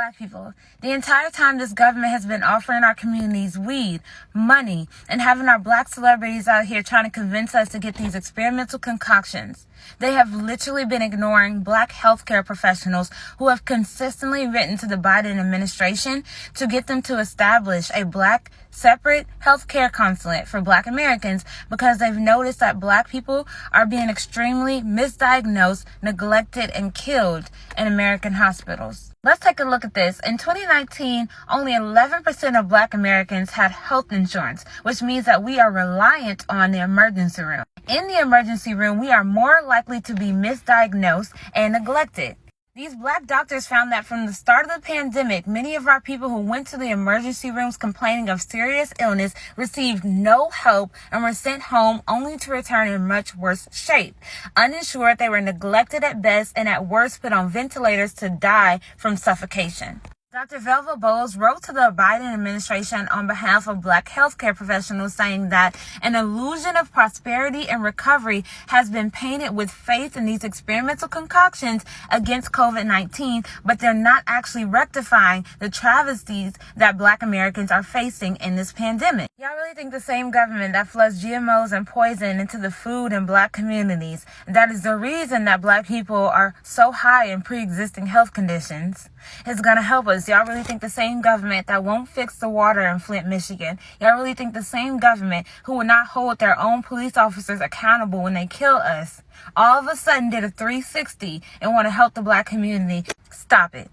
Black people, the entire time this government has been offering our communities weed, money, and having our black celebrities out here trying to convince us to get these experimental concoctions, they have literally been ignoring black healthcare professionals who have consistently written to the Biden administration to get them to establish a black separate healthcare consulate for black Americans because they've noticed that black people are being extremely misdiagnosed, neglected, and killed in American hospitals. Let's take a look at this. In 2019, only 11% of black Americans had health insurance, which means that we are reliant on the emergency room. In the emergency room, we are more likely to be misdiagnosed and neglected. These black doctors found that from the start of the pandemic, many of our people who went to the emergency rooms complaining of serious illness received no help and were sent home only to return in much worse shape. Uninsured, they were neglected at best and at worst put on ventilators to die from suffocation. Dr. Velva Bowles wrote to the Biden administration on behalf of black healthcare professionals saying that an illusion of prosperity and recovery has been painted with faith in these experimental concoctions against COVID-19, but they're not actually rectifying the travesties that black Americans are facing in this pandemic. Y'all really think the same government that floods GMOs and poison into the food in black communities, that is the reason that black people are so high in pre-existing health conditions, is going to help us? Y'all really think the same government that won't fix the water in Flint, Michigan, y'all really think the same government who will not hold their own police officers accountable when they kill us, all of a sudden did a 360 and want to help the black community? Stop it.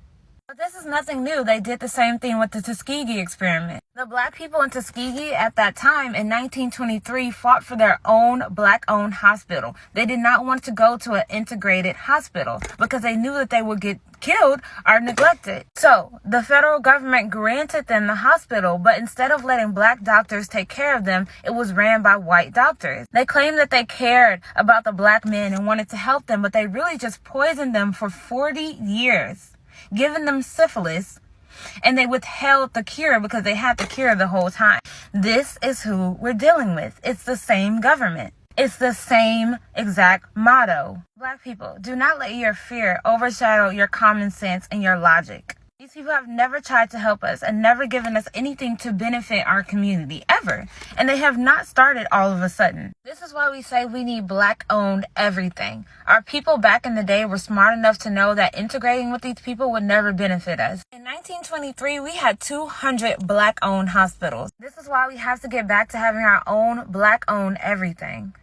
But this is nothing new. They did the same thing with the Tuskegee experiment. The black people in Tuskegee at that time in 1923 fought for their own black-owned hospital. They did not want to go to an integrated hospital because they knew that they would get killed or neglected. So the federal government granted them the hospital, but instead of letting black doctors take care of them, it was ran by white doctors. They claimed that they cared about the black men and wanted to help them, but they really just poisoned them for 40 years. Giving them syphilis, and they withheld the cure because they had the cure the whole time. This is who we're dealing with. It's the same government. It's the same exact motto. Black people, do not let your fear overshadow your common sense and your logic. These people have never tried to help us and never given us anything to benefit our community, ever. And they have not started all of a sudden. This is why we say we need black-owned everything. Our people back in the day were smart enough to know that integrating with these people would never benefit us. In 1923, we had 200 black-owned hospitals. This is why we have to get back to having our own black-owned everything.